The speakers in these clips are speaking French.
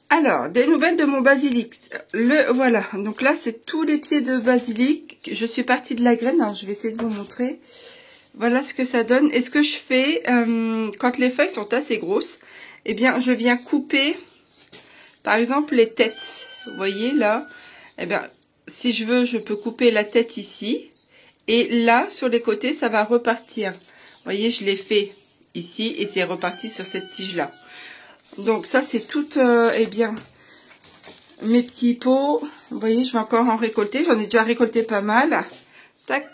Alors, des nouvelles de mon basilic. Voilà, donc là, c'est tous les pieds de basilic. Je suis partie de la graine, alors je vais essayer de vous montrer. Voilà ce que ça donne. Et ce que je fais, quand les feuilles sont assez grosses, eh bien, je viens couper, par exemple, les têtes. Vous voyez, là, eh bien, si je veux, je peux couper la tête ici. Et là, sur les côtés, ça va repartir. Vous voyez, je l'ai fait ici et c'est reparti sur cette tige-là. Donc ça, c'est tout, eh bien, mes petits pots. Vous voyez, je vais encore en récolter. J'en ai déjà récolté pas mal. Tac.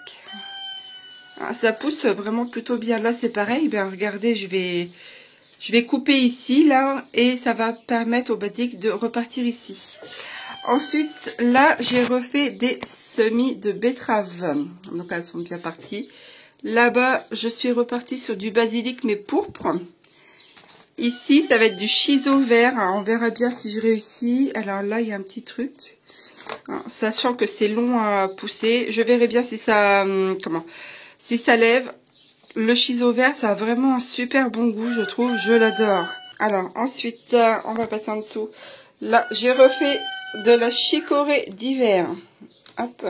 Ah, ça pousse vraiment plutôt bien. Là, c'est pareil. Ben, regardez, je vais couper ici, là, et ça va permettre au basilic de repartir ici. Ensuite, là, j'ai refait des semis de betteraves. Donc, elles sont bien parties. Là-bas, je suis repartie sur du basilic, mais pourpre. Ici, ça va être du chiso vert. Alors, on verra bien si je réussis. Alors là, il y a un petit truc. Alors, sachant que c'est long à pousser, je verrai bien si ça, si ça lève. Le chiso vert, ça a vraiment un super bon goût, je trouve. Je l'adore. Alors, ensuite, on va passer en dessous. Là, j'ai refait de la chicorée d'hiver. Hop,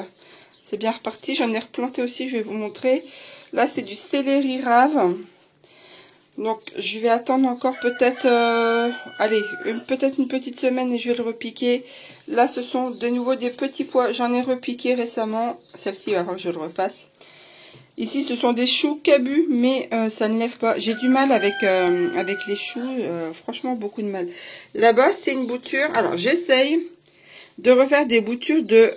c'est bien reparti. J'en ai replanté aussi, je vais vous montrer. Là, c'est du céleri rave. Donc, je vais attendre encore peut-être, allez, peut-être une petite semaine et je vais le repiquer. Là, ce sont de nouveau des petits pois. J'en ai repiqué récemment. Celle-ci, il va falloir que je le refasse. Ici, ce sont des choux cabus, mais ça ne lève pas. J'ai du mal avec les choux, franchement, beaucoup de mal. Là-bas, c'est une bouture. Alors, j'essaye de refaire des boutures de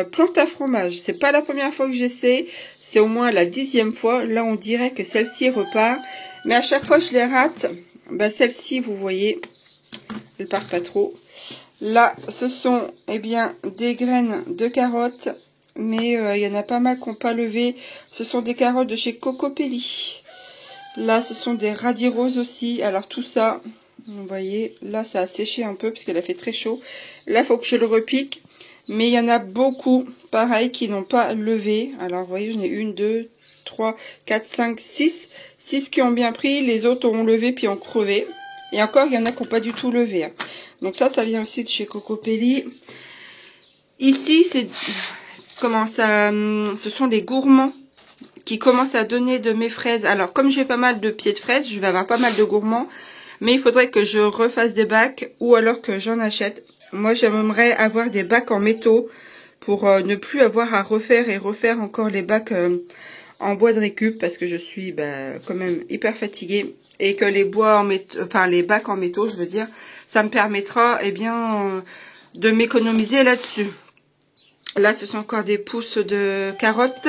plantes à fromage. C'est pas la première fois que j'essaie, c'est au moins la 10e fois. Là, on dirait que celle-ci repart, mais à chaque fois je les rate. Bah, celle-ci, vous voyez, elle part pas trop. Là, ce sont eh bien des graines de carottes, mais il y en a pas mal qui n'ont pas levé. Ce sont des carottes de chez Cocopelli. Là, ce sont des radis roses aussi. Alors tout ça, vous voyez, là, ça a séché un peu parce qu'elle a fait très chaud. Là, il faut que je le repique. Mais il y en a beaucoup, pareil, qui n'ont pas levé. Alors, vous voyez, j'en ai 1, 2, 3, 4, 5, 6. 6 qui ont bien pris. Les autres ont levé puis ont crevé. Et encore, il y en a qui n'ont pas du tout levé. Donc ça vient aussi de chez Cocopelli. Ici, c'est... Comment ça... Ce sont des gourmands qui commencent à donner de mes fraises. Alors, comme j'ai pas mal de pieds de fraises, je vais avoir pas mal de gourmands. Mais il faudrait que je refasse des bacs ou alors que j'en achète. Moi, j'aimerais avoir des bacs en métaux pour ne plus avoir à refaire et refaire encore les bacs en bois de récup parce que je suis quand même hyper fatiguée et que les les bacs en métaux, je veux dire, ça me permettra eh bien de m'économiser là-dessus. Là, ce sont encore des pousses de carottes.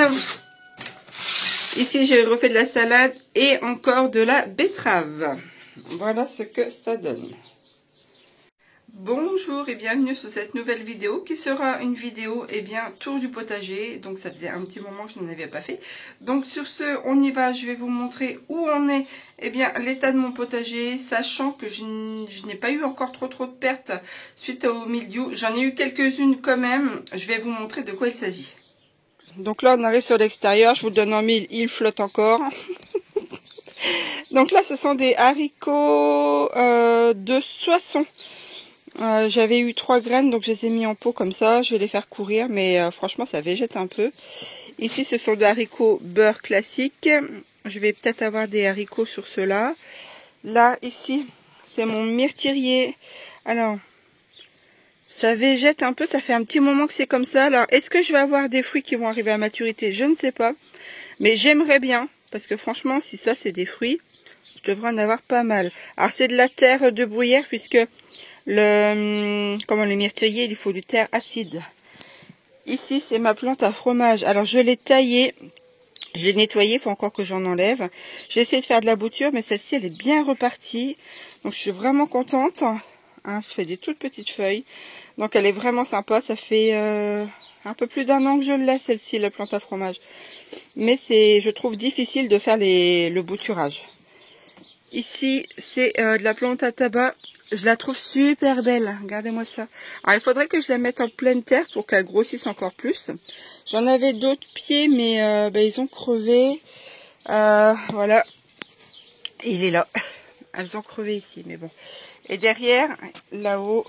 Ici, j'ai refait de la salade et encore de la betterave. Voilà ce que ça donne. Bonjour et bienvenue sur cette nouvelle vidéo qui sera une vidéo tour du potager. Donc ça faisait un petit moment que je n'en avais pas fait. Donc sur ce, on y va. Je vais vous montrer où en est l'état de mon potager, sachant que je n'ai pas eu encore trop de pertes suite au mildiou. J'en ai eu quelques-unes quand même. Je vais vous montrer de quoi il s'agit. Donc là, on arrive sur l'extérieur. Je vous le donne en mille, il flotte encore. Donc là, ce sont des haricots de Soissons. J'avais eu 3 graines, donc je les ai mis en pot comme ça. Je vais les faire courir, mais franchement, ça végète un peu. Ici, ce sont des haricots beurre classique. Je vais peut-être avoir des haricots sur ceux-là. Là, ici, c'est mon myrtilier. Alors, ça végète un peu. Ça fait un petit moment que c'est comme ça. Alors, est-ce que je vais avoir des fruits qui vont arriver à maturité? Je ne sais pas. Mais j'aimerais bien, parce que franchement, si ça, c'est des fruits, je devrais en avoir pas mal. Alors, c'est de la terre de bruyère, puisque... les myrtillers, il faut du terre acide. Ici, c'est ma plante à fromage. Alors, je l'ai taillée, je l'ai nettoyée, il faut encore que j'en enlève. J'ai essayé de faire de la bouture, mais celle-ci, elle est bien repartie. Donc, je suis vraiment contente. Hein, je fais des toutes petites feuilles. Donc, elle est vraiment sympa. Ça fait un peu plus d'1 an que je l'ai, celle-ci, la plante à fromage. Mais c'est, je trouve, difficile de faire le bouturage. Ici, c'est de la plante à tabac. Je la trouve super belle. Regardez-moi ça. Alors, il faudrait que je la mette en pleine terre pour qu'elle grossisse encore plus. J'en avais d'autres pieds, mais ils ont crevé. Voilà. Il est là. Elles ont crevé ici, mais bon. Et derrière, là-haut,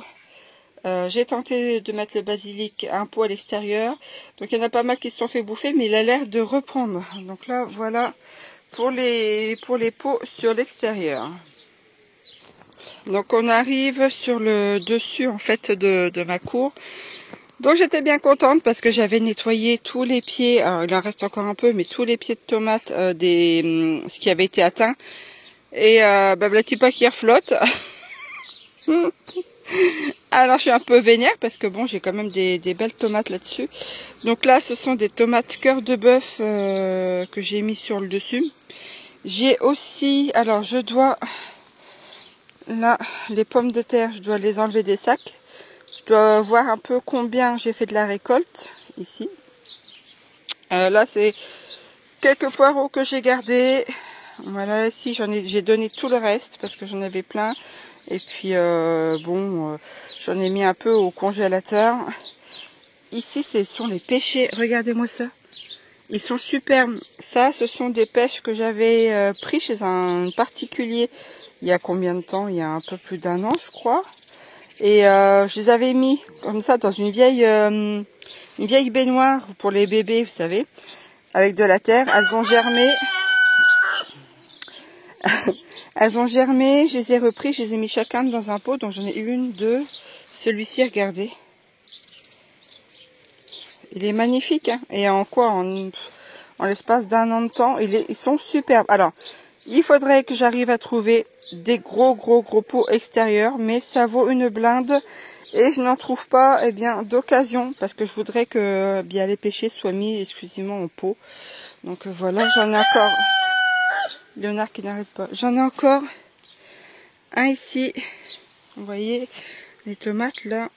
j'ai tenté de mettre le basilic un pot à l'extérieur. Donc il y en a pas mal qui se sont fait bouffer, mais il a l'air de reprendre. Donc là, voilà pour les pots sur l'extérieur. Donc on arrive sur le dessus en fait de ma cour. Donc j'étais bien contente parce que j'avais nettoyé tous les pieds, alors il en reste encore un peu, mais tous les pieds de tomates, ce qui avait été atteint. Et voilà pas qui reflotte. Alors je suis un peu vénère parce que bon, j'ai quand même des belles tomates là-dessus. Donc là ce sont des tomates cœur de bœuf que j'ai mis sur le dessus. J'ai aussi, alors je dois, là les pommes de terre, je dois les enlever des sacs. Je dois voir un peu combien j'ai fait de la récolte ici. Là c'est quelques poireaux que j'ai gardés. Voilà, ici j'ai donné tout le reste parce que j'en avais plein. Et puis j'en ai mis un peu au congélateur. Ici ce sont les pêchés, regardez-moi ça. Ils sont superbes. Ça, ce sont des pêches que j'avais pris chez un particulier il y a combien de temps? Il y a un peu plus d'un an, je crois. Et je les avais mis comme ça dans une vieille baignoire pour les bébés, vous savez, avec de la terre. Elles ont germé. Elles ont germé, je les ai repris, je les ai mis chacun dans un pot. Donc j'en ai une, deux. Celui-ci, regardez. Il est magnifique, hein. Et en quoi? En l'espace d'un an de temps, ils sont superbes. Alors, il faudrait que j'arrive à trouver des gros pots extérieurs, mais ça vaut une blinde. Et je n'en trouve pas, eh bien, d'occasion, parce que je voudrais que bien les pêchés soient mis exclusivement en pot. Donc voilà, j'en ai encore. Léonard qui n'arrête pas. J'en ai encore un ici. Vous voyez, les tomates là.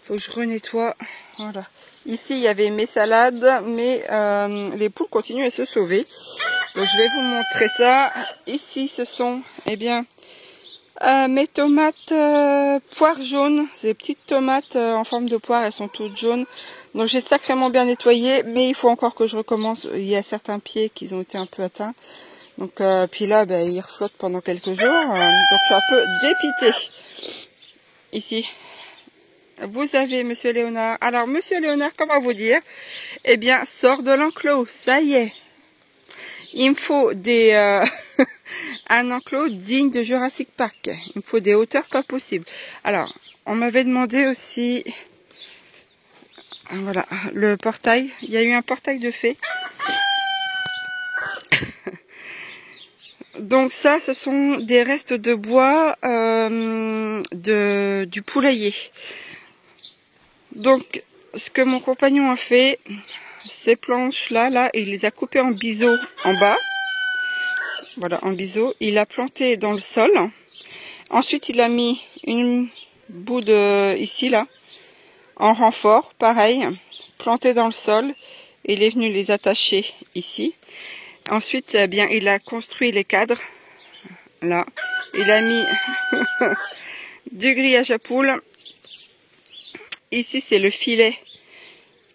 Faut que je renettoie. Voilà. Ici, il y avait mes salades, mais les poules continuent à se sauver. Donc, je vais vous montrer ça. Ici, ce sont, eh bien, mes tomates poires jaunes. Ces petites tomates en forme de poire, elles sont toutes jaunes. Donc, j'ai sacrément bien nettoyé, mais il faut encore que je recommence. Il y a certains pieds qui ont été un peu atteints. Donc, puis là, ben, ils reflottent pendant quelques jours. Donc, je suis un peu dépitée. Ici. Vous avez Monsieur Léonard. Alors, Monsieur Léonard, comment vous dire? Eh bien, sort de l'enclos. Ça y est. Il me faut un enclos digne de Jurassic Park. Il me faut des hauteurs pas possibles. Alors, on m'avait demandé aussi, voilà, le portail. Il y a eu un portail de fée. Donc ça, ce sont des restes de bois du poulailler. Donc, ce que mon compagnon a fait, ces planches-là, il les a coupées en biseau en bas. Voilà, en biseau. Il a planté dans le sol. Ensuite, il a mis une bout ici, là, en renfort, pareil, planté dans le sol. Il est venu les attacher ici. Ensuite, eh bien, il a construit les cadres, là. Il a mis du grillage à poules. Ici, c'est le filet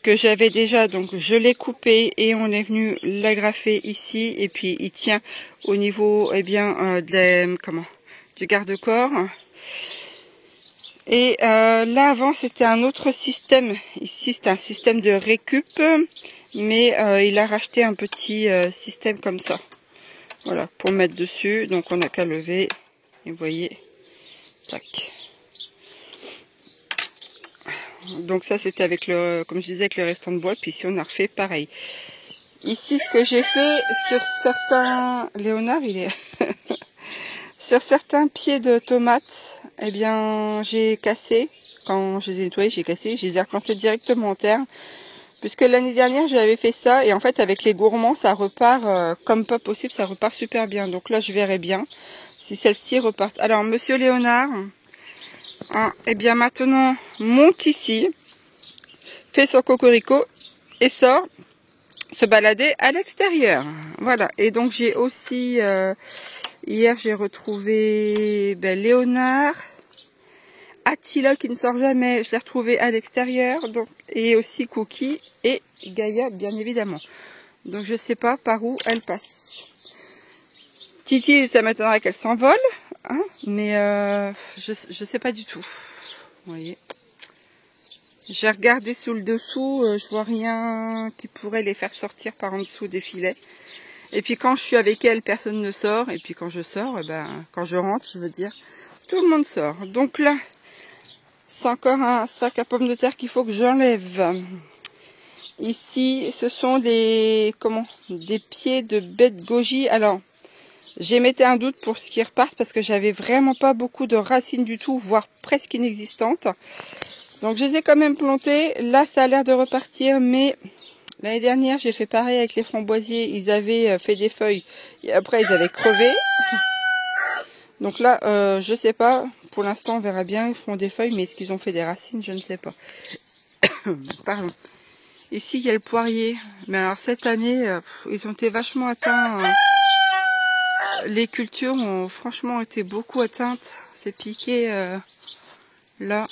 que j'avais déjà, donc je l'ai coupé et on est venu l'agrafer ici. Et puis, il tient au niveau, eh bien, du garde-corps. Et là, avant, c'était un autre système. Ici, c'est un système de récup, mais il a racheté un petit système comme ça. Voilà, pour mettre dessus. Donc, on n'a qu'à lever. Et vous voyez, tac. Donc ça, c'était avec comme je disais, avec le restant de bois. Puis ici, on a refait pareil. Ici, ce que j'ai fait sur certains... Léonard, il est... sur certains pieds de tomates, eh bien, j'ai cassé. Quand je les ai nettoyés, j'ai cassé. Je les ai replantés directement en terre. Puisque l'année dernière, j'avais fait ça. Et en fait, avec les gourmands, ça repart comme pas possible. Ça repart super bien. Donc là, je verrai bien si celle-ci repart. Alors, Monsieur Léonard... Hein, et bien maintenant, monte ici, fait son cocorico et sort se balader à l'extérieur. Voilà. Et donc j'ai aussi, hier j'ai retrouvé Léonard, Attila qui ne sort jamais, je l'ai retrouvé à l'extérieur, donc et aussi Cookie et Gaïa bien évidemment. Donc je sais pas par où elle passe. Titi, ça m'étonnerait qu'elle s'envole. hein, mais je sais pas du tout. Vous voyez. J'ai regardé sous le dessous, je vois rien qui pourrait les faire sortir par en dessous des filets. Et puis quand je suis avec elle, personne ne sort. Et puis quand je sors, quand je rentre, je veux dire, tout le monde sort. Donc là, c'est encore un sac à pommes de terre qu'il faut que j'enlève. Ici, ce sont des pieds de bête goji. Alors, j'émettais un doute pour ce qui repart parce que j'avais vraiment pas beaucoup de racines du tout, voire presque inexistantes. Donc je les ai quand même plantés. Là, ça a l'air de repartir, mais l'année dernière, j'ai fait pareil avec les framboisiers. Ils avaient fait des feuilles et après, ils avaient crevé. Donc là, je sais pas. Pour l'instant, on verra bien. Ils font des feuilles, mais est-ce qu'ils ont fait des racines? Je ne sais pas. Pardon. Ici, il y a le poirier. Mais alors, cette année, ils ont été vachement atteints. Les cultures ont franchement été beaucoup atteintes. C'est piqué là.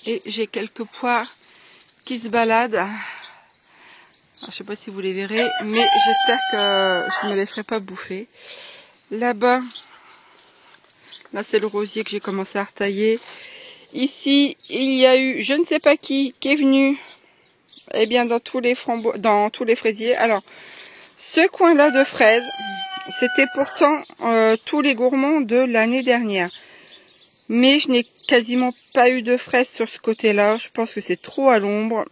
Et j'ai quelques poires qui se baladent. Alors, je sais pas si vous les verrez, mais j'espère que je ne me les ferai pas bouffer. Là-bas, là c'est le rosier que j'ai commencé à retailler. Ici, il y a eu, je ne sais pas qui est venu, eh bien dans tous les fraisiers. Alors, ce coin-là de fraises, c'était pourtant tous les gourmands de l'année dernière. Mais je n'ai quasiment pas eu de fraises sur ce côté-là. Je pense que c'est trop à l'ombre.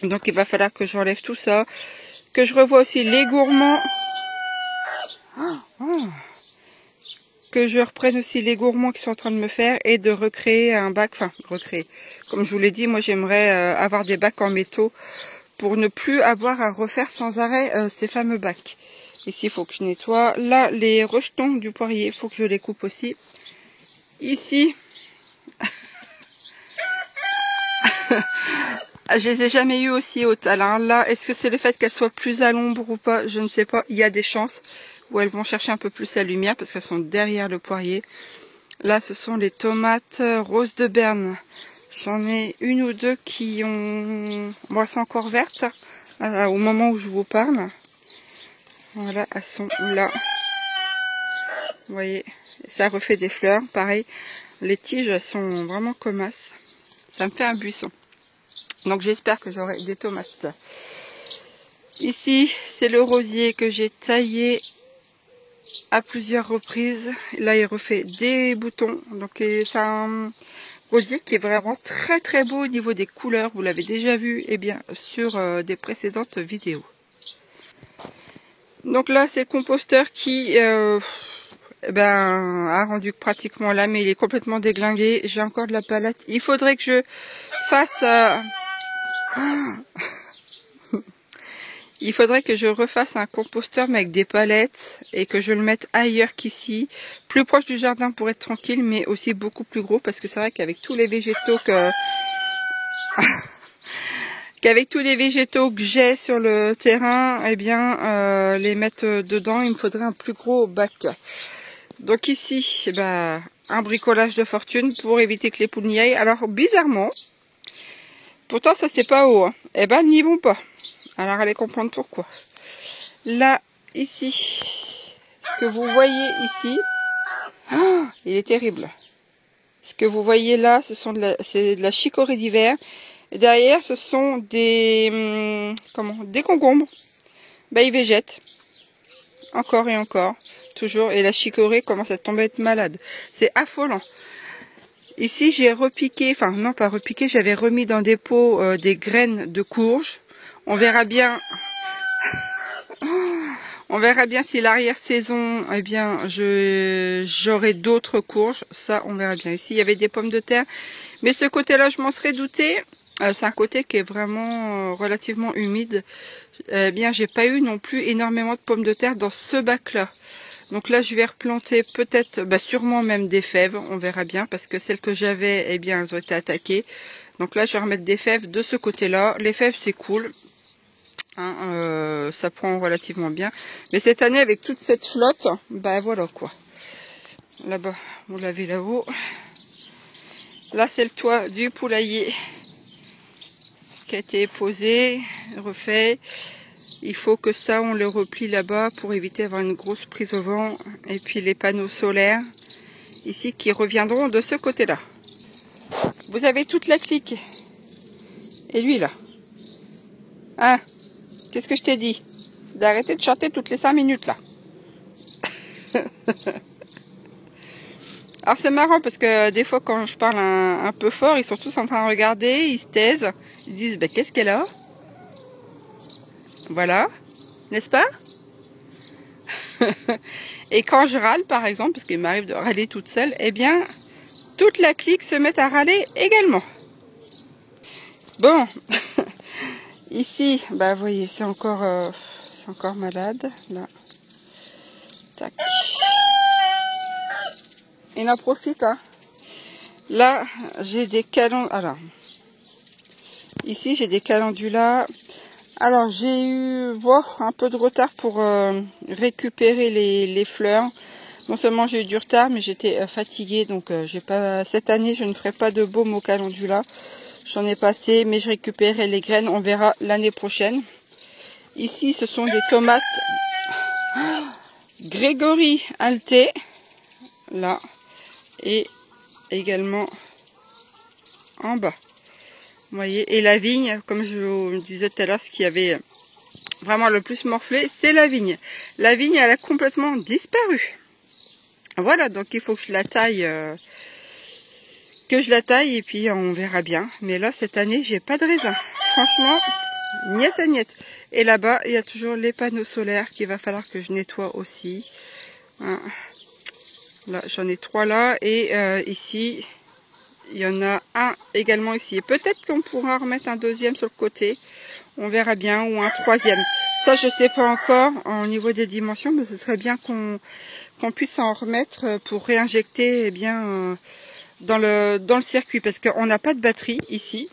Donc il va falloir que j'enlève tout ça. Que je revoie aussi les gourmands. Que je reprenne aussi les gourmands qui sont en train de me faire. Et de recréer un bac. Enfin, recréer. Comme je vous l'ai dit, moi j'aimerais avoir des bacs en métaux. Pour ne plus avoir à refaire sans arrêt ces fameux bacs. Ici il faut que je nettoie. Là les rejetons du poirier, il faut que je les coupe aussi. Ici, je les ai jamais eu aussi hautes. Alors là, est-ce que c'est le fait qu'elles soient plus à l'ombre ou pas? Je ne sais pas. Il y a des chances où elles vont chercher un peu plus la lumière parce qu'elles sont derrière le poirier. Là, ce sont les tomates roses de Berne. J'en ai une ou deux qui ont... Bon, elles sont encore vertes au moment où je vous parle. Voilà, elles sont là. Vous voyez, ça refait des fleurs. Pareil, les tiges sont vraiment comasses. Ça me fait un buisson. Donc j'espère que j'aurai des tomates. Ici, c'est le rosier que j'ai taillé à plusieurs reprises. Là, il refait des boutons. Donc c'est un rosier qui est vraiment très très beau au niveau des couleurs. Vous l'avez déjà vu sur des précédentes vidéos. Donc là, c'est le composteur qui a rendu pratiquement là, mais il est complètement déglingué. J'ai encore de la palette. Il faudrait que je fasse... Il faudrait que je refasse un composteur mais avec des palettes et que je le mette ailleurs qu'ici, plus proche du jardin pour être tranquille, mais aussi beaucoup plus gros parce que c'est vrai qu'avec tous les végétaux que j'ai sur le terrain, les mettre dedans, il me faudrait un plus gros bac. Donc ici, un bricolage de fortune pour éviter que les poules n'y aillent. Alors bizarrement, pourtant ça c'est pas haut, elles n'y vont pas. Alors allez comprendre pourquoi. Là, ici, ce que vous voyez ici, il est terrible. Ce que vous voyez là, c'est de la chicorée d'hiver. Et derrière, ce sont des concombres. Ils végètent. Encore et encore. Toujours. Et la chicorée commence à tomber, à être malade. C'est affolant. Ici, j'ai repiqué, enfin non pas repiqué, j'avais remis dans des pots des graines de courge. On verra bien. On verra bien si l'arrière-saison, j'aurai d'autres courges. Ça, on verra bien. Ici, il y avait des pommes de terre. Mais ce côté-là, je m'en serais douté. C'est un côté qui est vraiment relativement humide. J'ai pas eu non plus énormément de pommes de terre dans ce bac-là. Donc là, je vais replanter peut-être, sûrement même des fèves. On verra bien parce que celles que j'avais, elles ont été attaquées. Donc là, je vais remettre des fèves de ce côté-là. Les fèves, c'est cool. Ça prend relativement bien. Mais cette année, avec toute cette flotte, voilà quoi. Là-bas, vous l'avez là-haut. Là, c'est le toit du poulailler qui a été posé, refait. Il faut que ça, on le replie là-bas pour éviter d'avoir une grosse prise au vent. Et puis les panneaux solaires. ici qui reviendront de ce côté-là. Vous avez toute la clique. Et lui là. Hein? Qu'est-ce que je t'ai dit? D'arrêter de chanter toutes les 5 minutes là. Alors c'est marrant parce que des fois quand je parle un peu fort, ils sont tous en train de regarder, ils se taisent, ils disent ben, qu'est-ce qu'elle a? Voilà, n'est-ce pas? Et quand je râle par exemple, parce qu'il m'arrive de râler toute seule, eh bien toute la clique se met à râler également. Bon, ici, bah vous voyez, c'est encore malade là. Tac. Il en profite, hein. Là, j'ai des calendulas. Alors, ici, j'ai des calendulas. Alors, j'ai eu un peu de retard pour récupérer les fleurs. Non seulement j'ai eu du retard, mais j'étais fatiguée. Donc, j'ai pas. Cette année, je ne ferai pas de baume au calendula. J'en ai passé, mais je récupérerai les graines. On verra l'année prochaine. Ici, ce sont des tomates Grégory Alté. Là. Et également en bas. Vous voyez, et la vigne, comme je vous disais tout à l'heure, ce qui avait vraiment le plus morflé, c'est la vigne. La vigne, elle a complètement disparu. Voilà, donc il faut que je la taille, et puis on verra bien. Mais là, cette année, j'ai pas de raisin. Franchement, niet à niet. Et là-bas, il y a toujours les panneaux solaires qu'il va falloir que je nettoie aussi. Hein. Là, j'en ai 3 là, et ici, il y en a un également ici. Peut-être qu'on pourra remettre un deuxième sur le côté, on verra bien, ou un troisième. Ça, je sais pas encore au niveau des dimensions, mais ce serait bien qu'on puisse en remettre pour réinjecter bien dans le circuit, parce qu'on n'a pas de batterie ici.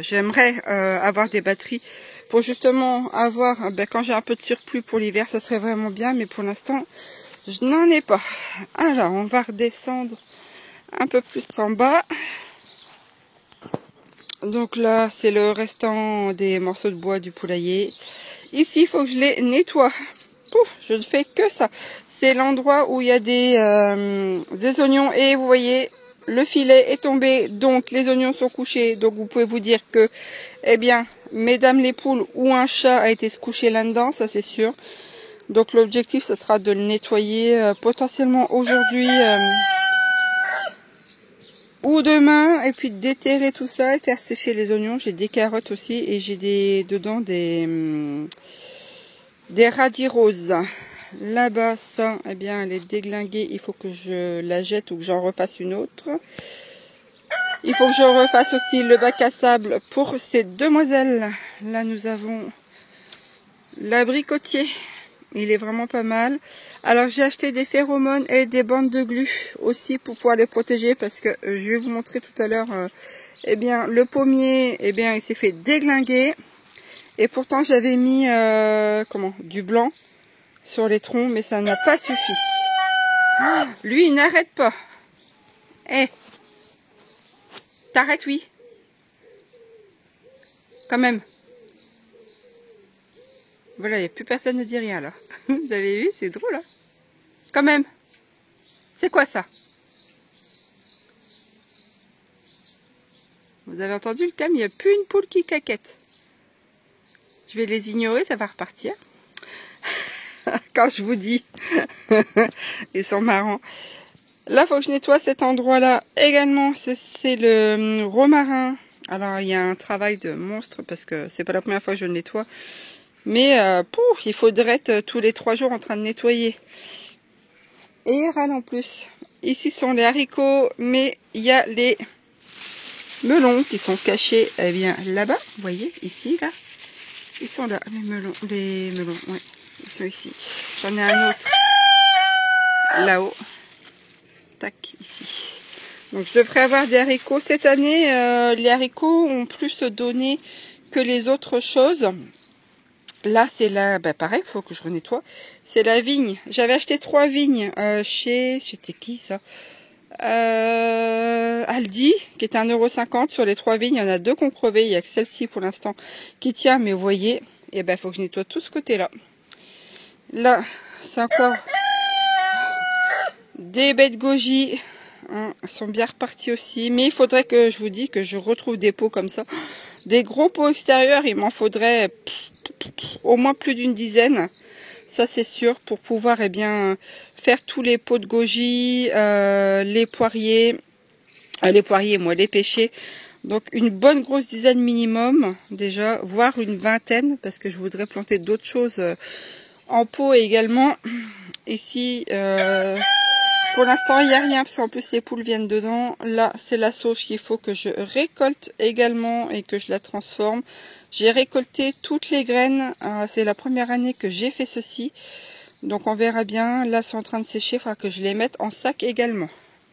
J'aimerais avoir des batteries pour justement avoir, quand j'ai un peu de surplus pour l'hiver, ça serait vraiment bien, mais pour l'instant, je n'en ai pas. Alors, on va redescendre un peu plus en bas. Donc là, c'est le restant des morceaux de bois du poulailler. Ici, il faut que je les nettoie. Pouf, je ne fais que ça. C'est l'endroit où il y a des oignons. Et vous voyez, le filet est tombé. Donc, les oignons sont couchés. Donc, vous pouvez vous dire que, eh bien, mesdames les poules ou un chat a été se coucher là-dedans. Ça, c'est sûr. Donc l'objectif, ce sera de le nettoyer potentiellement aujourd'hui ou demain, et puis de déterrer tout ça et faire sécher les oignons. J'ai des carottes aussi, et j'ai dedans des radis roses. Là-bas, ça, eh bien, elle est déglinguée. Il faut que je la jette ou que j'en refasse une autre. Il faut que je refasse aussi le bac à sable pour ces demoiselles. Là, nous avons l'abricotier. Il est vraiment pas mal. Alors j'ai acheté des phéromones et des bandes de glu aussi pour pouvoir les protéger, parce que je vais vous montrer tout à l'heure, eh bien le pommier, eh bien il s'est fait déglinguer, et pourtant j'avais mis du blanc sur les troncs, mais ça n'a pas suffi. Lui il n'arrête pas. Eh, t'arrêtes, oui, quand même. Voilà, il n'y a plus personne ne dit rien là. Vous avez vu, c'est drôle, hein? Quand même. C'est quoi ça? Vous avez entendu le calme, il n'y a plus une poule qui caquette. Je vais les ignorer, ça va repartir. Quand je vous dis. Ils sont marrants. Là, il faut que je nettoie cet endroit-là également. C'est le romarin. Alors, il y a un travail de monstre, parce que c'est pas la première fois que je le nettoie. Mais il faudrait être tous les 3 jours en train de nettoyer. Et il râle en plus. Ici sont les haricots, mais il y a les melons qui sont cachés, eh bien là-bas. Vous voyez, ici, là. Ils sont là, les melons, ouais. Ils sont ici. J'en ai un autre là-haut. Tac, ici. Donc je devrais avoir des haricots. Cette année, les haricots ont plus donné que les autres choses. Là, c'est la, pareil, il faut que je renettoie. C'est la vigne. J'avais acheté 3 vignes c'était qui ça? Aldi, qui est 1,50 €. Sur les 3 vignes, il y en a 2 qui ont crevé. Il y a que celle-ci pour l'instant qui tient, mais vous voyez, il faut que je nettoie tout ce côté-là. Là, c'est encore Des baies de goji, hein, sont bien reparties aussi. Mais il faudrait que je vous dise que je retrouve des pots comme ça. Des gros pots extérieurs, il m'en faudrait au moins plus d'une dizaine. Ça c'est sûr, pour pouvoir faire tous les pots de goji, les poiriers, les pêchers. Donc une bonne grosse dizaine minimum déjà, voire une vingtaine, parce que je voudrais planter d'autres choses en pot également. Ici, pour l'instant, il n'y a rien, parce qu'en plus les poules viennent dedans. Là, c'est la sauge qu'il faut que je récolte également et que je la transforme. J'ai récolté toutes les graines. C'est la première année que j'ai fait ceci. Donc on verra bien. Là, c'est en train de sécher. Il faudra que je les mette en sac également.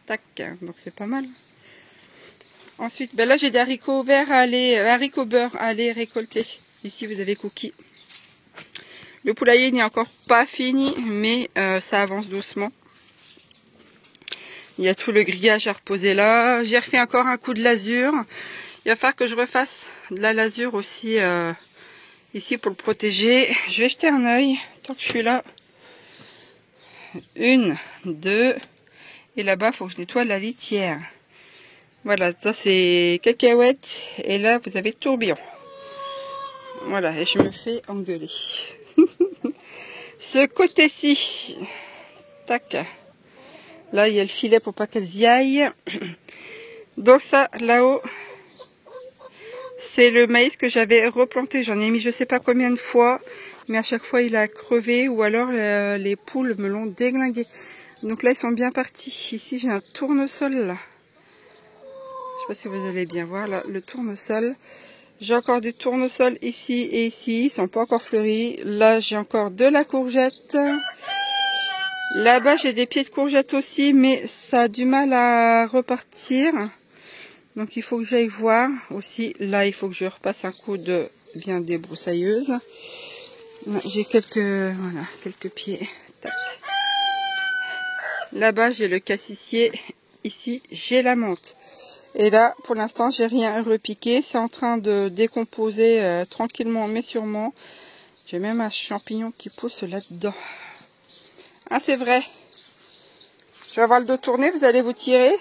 Tac, donc c'est pas mal. Ensuite, ben là, j'ai des haricots verts haricots beurre à aller récolter. Ici, vous avez Cookie. Le poulailler n'est encore pas fini, mais ça avance doucement. Il y a tout le grillage à reposer là. J'ai refait encore un coup de lasure. Il va falloir que je refasse de la lasure aussi ici pour le protéger. Je vais jeter un œil tant que je suis là. 1, 2. Et là-bas, il faut que je nettoie la litière. Voilà, ça c'est cacahuète. Et là, vous avez tourbillon. Voilà, et je me fais engueuler. Ce côté-ci. Tac. Là, il y a le filet pour pas qu'elles y aillent. Donc ça, là-haut, c'est le maïs que j'avais replanté. J'en ai mis je sais pas combien de fois. Mais à chaque fois, il a crevé. Ou alors, les poules me l'ont déglingué. Donc là, ils sont bien partis. Ici, j'ai un tournesol, là. Je sais pas si vous allez bien voir, là, le tournesol. J'ai encore du tournesol ici et ici. Ils sont pas encore fleuris. Là, j'ai encore de la courgette. Là-bas, j'ai des pieds de courgette aussi, mais ça a du mal à repartir. Donc, il faut que j'aille voir aussi. Là, il faut que je repasse un coup de bien débroussailleuse. J'ai quelques pieds. Là-bas, j'ai le cassissier. Ici, j'ai la menthe. Et là, pour l'instant, j'ai rien repiqué. C'est en train de décomposer tranquillement, mais sûrement. J'ai même un champignon qui pousse là-dedans. Ah, c'est vrai. Je vais avoir le dos tourné, vous allez vous tirer.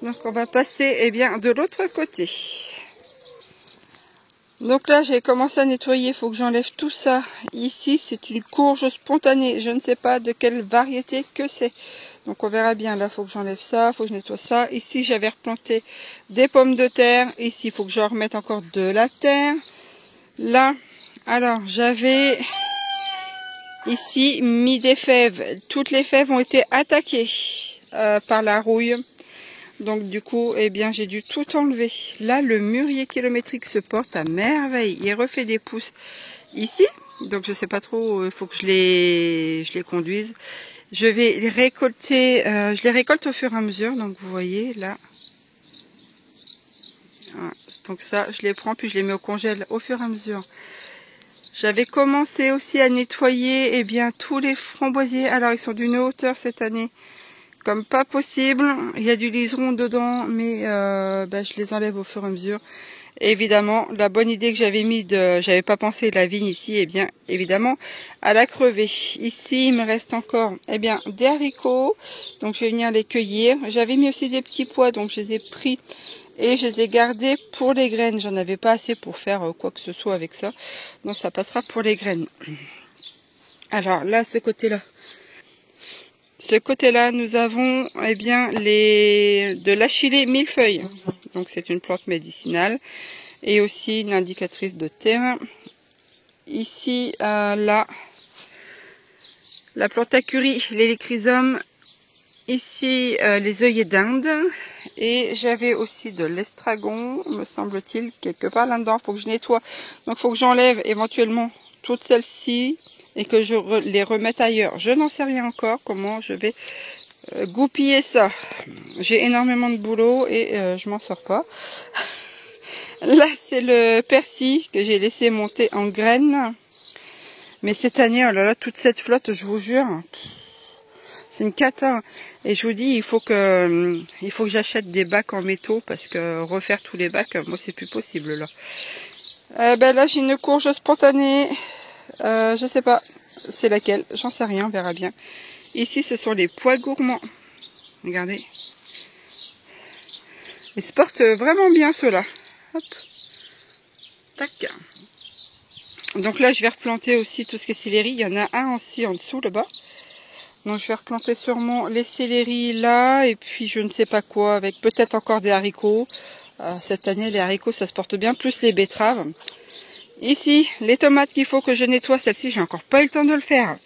Donc, on va passer de l'autre côté. Donc là, j'ai commencé à nettoyer. Il faut que j'enlève tout ça. Ici, c'est une courge spontanée. Je ne sais pas de quelle variété que c'est. Donc, on verra bien. Là, il faut que j'enlève ça. Il faut que je nettoie ça. Ici, j'avais replanté des pommes de terre. Ici, il faut que je remette encore de la terre. Là, alors, j'avais ici mis des fèves. Toutes les fèves ont été attaquées par la rouille. Donc du coup, j'ai dû tout enlever. Là, le mûrier kilométrique se porte à merveille. Il refait des pousses ici. Donc je sais pas trop, il faut que je les conduise. Je vais les récolter, je les récolte au fur et à mesure. Donc vous voyez là. Voilà. Donc ça, je les prends puis je les mets au congèle au fur et à mesure. J'avais commencé aussi à nettoyer tous les framboisiers. Alors ils sont d'une hauteur cette année comme pas possible. Il y a du liseron dedans, mais je les enlève au fur et à mesure. Et évidemment, la bonne idée que j'avais j'avais pas pensé la vigne ici, évidemment, elle a crevé. Ici, il me reste encore, des haricots. Donc, je vais venir les cueillir. J'avais mis aussi des petits pois, donc je les ai pris et je les ai gardés pour les graines. J'en avais pas assez pour faire quoi que ce soit avec ça. Donc, ça passera pour les graines. Alors, là, ce côté-là. Ce côté-là, nous avons de l'achillée millefeuille. Donc c'est une plante médicinale et aussi une indicatrice de terrain. Ici, là, la plante à curry, l'hélichrysum. Ici, les œillets d'Inde. Et j'avais aussi de l'estragon, me semble-t-il, quelque part là-dedans. Il faut que je nettoie. Donc il faut que j'enlève éventuellement toutes celles-ci et que je les remette ailleurs. Je n'en sais rien encore comment je vais goupiller ça. J'ai énormément de boulot et je m'en sors pas. Là, c'est le persil que j'ai laissé monter en graines. Mais cette année, oh là là, toute cette flotte, je vous jure, c'est une cata. Et je vous dis, il faut que j'achète des bacs en métaux parce que refaire tous les bacs, moi, c'est plus possible là. Là, j'ai une courge spontanée. Je sais pas. c'est laquelle, j'en sais rien, on verra bien. Ici, ce sont les pois gourmands. Regardez. Ils se portent vraiment bien, ceux-là. Hop. Tac. Donc là, je vais replanter aussi tout ce qui est céleri. Il y en a un aussi en dessous, là-bas. Donc je vais replanter sûrement les céleris là, et puis je ne sais pas quoi, avec peut-être encore des haricots. Cette année, les haricots, ça se porte bien, plus les betteraves. Ici, les tomates qu'il faut que je nettoie, celle-ci, j'ai encore pas eu le temps de le faire.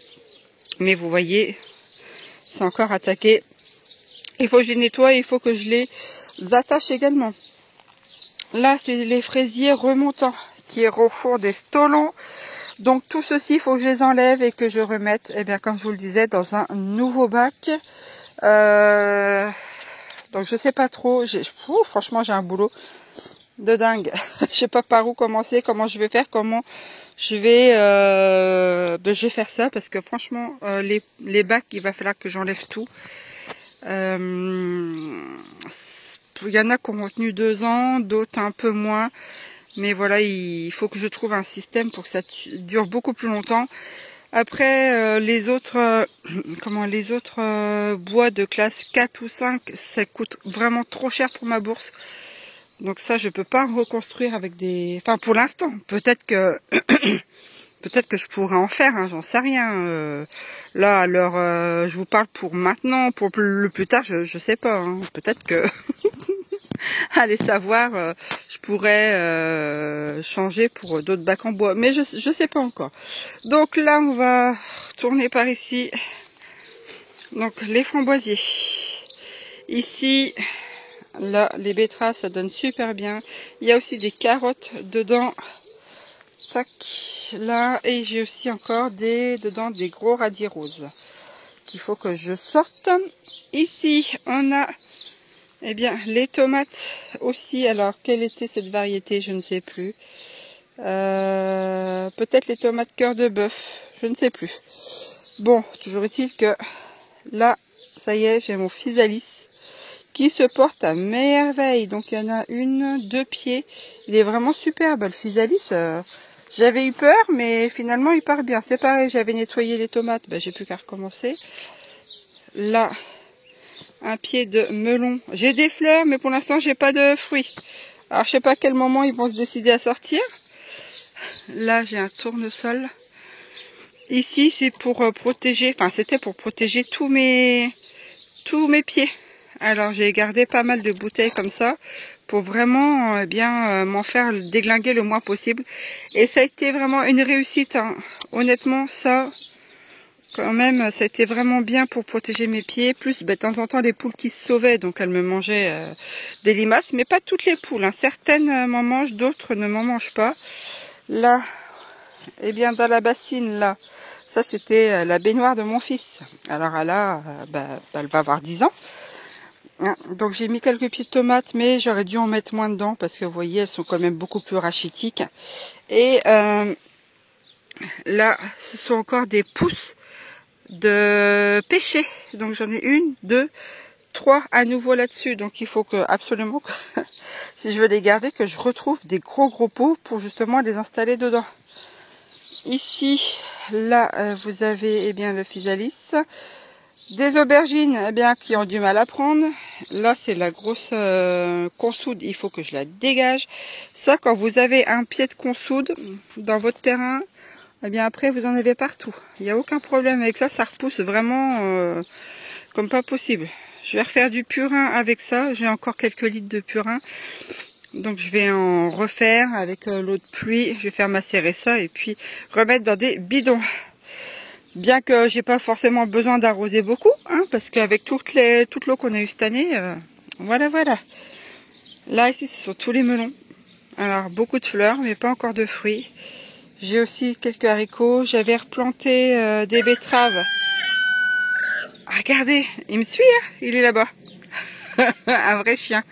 Mais vous voyez, c'est encore attaqué. Il faut que je les nettoie et il faut que je les attache également. Là, c'est les fraisiers remontants qui est au fond des stolons. Donc tout ceci, il faut que je les enlève et que je remette, eh bien, comme je vous le disais, dans un nouveau bac. Donc je sais pas trop. Franchement, j'ai un boulot de dingue. Je sais pas par où commencer, comment je vais faire, comment je vais faire ça, parce que franchement, les bacs, il va falloir que j'enlève tout. Il y en a qui ont retenu 2 ans, d'autres un peu moins. Mais voilà, il faut que je trouve un système pour que ça dure beaucoup plus longtemps. Après, les autres bois de classe 4 ou 5, ça coûte vraiment trop cher pour ma bourse. Donc ça, je peux pas reconstruire avec des... Enfin, pour l'instant, peut-être que je pourrais en faire, hein, j'en sais rien. Là, alors, je vous parle pour maintenant, pour le plus tard, je sais pas. Hein. Peut-être que... Allez savoir, je pourrais changer pour d'autres bacs en bois, mais je sais pas encore. Donc là, on va tourner par ici. Donc les framboisiers. Ici, là, les betteraves, ça donne super bien. Il y a aussi des carottes dedans. Tac, là, et j'ai aussi encore dedans des gros radis roses qu'il faut que je sorte. Ici, on a... Eh bien, les tomates aussi. Alors, quelle était cette variété? Je ne sais plus. Peut-être les tomates cœur de bœuf. Je ne sais plus. Bon, toujours est-il que là, ça y est, j'ai mon physalis qui se porte à merveille. Donc, il y en a 1, 2 pieds. Il est vraiment superbe. Le physalis, j'avais eu peur, mais finalement, il part bien. C'est pareil, j'avais nettoyé les tomates. Ben, j'ai plus qu'à recommencer. Là... un pied de melon. J'ai des fleurs, mais pour l'instant, j'ai pas de fruits. Alors, je sais pas à quel moment ils vont se décider à sortir. Là, j'ai un tournesol. Ici, c'est pour protéger, enfin, c'était pour protéger tous mes pieds. Alors, j'ai gardé pas mal de bouteilles comme ça pour vraiment bien m'en faire déglinguer le moins possible. Et ça a été vraiment une réussite, hein. Honnêtement, ça... Quand même, ça a été vraiment bien pour protéger mes pieds. Plus, de temps en temps, les poules qui se sauvaient, donc elles me mangeaient des limaces. Mais pas toutes les poules, hein. Certaines m'en mangent, d'autres ne m'en mangent pas. Là, eh bien, dans la bassine, là, ça c'était la baignoire de mon fils. Alors là, elle va avoir 10 ans. Hein, donc j'ai mis quelques pieds de tomates, mais j'aurais dû en mettre moins dedans, parce que vous voyez, elles sont quand même beaucoup plus rachitiques. Et là, ce sont encore des pousses de pêcher. Donc j'en ai 1, 2, 3 à nouveau là-dessus. Donc il faut que absolument, si je veux les garder, que je retrouve des gros pots pour justement les installer dedans. Ici, là, vous avez eh bien le physalis. Des aubergines eh bien qui ont du mal à prendre. Là, c'est la grosse consoude. Il faut que je la dégage. Ça, quand vous avez un pied de consoude dans votre terrain, eh bien après vous en avez partout. Il n'y a aucun problème avec ça, ça repousse vraiment comme pas possible. Je vais refaire du purin avec ça, j'ai encore quelques litres de purin. Donc je vais en refaire avec l'eau de pluie, je vais faire macérer ça et puis remettre dans des bidons. Bien que j'ai pas forcément besoin d'arroser beaucoup, hein, parce qu'avec toute l'eau qu'on a eue cette année, voilà. Là ici ce sont tous les melons. Alors beaucoup de fleurs mais pas encore de fruits. J'ai aussi quelques haricots. J'avais replanté des betteraves. Regardez, il me suit, hein, il est là-bas. Un vrai chien.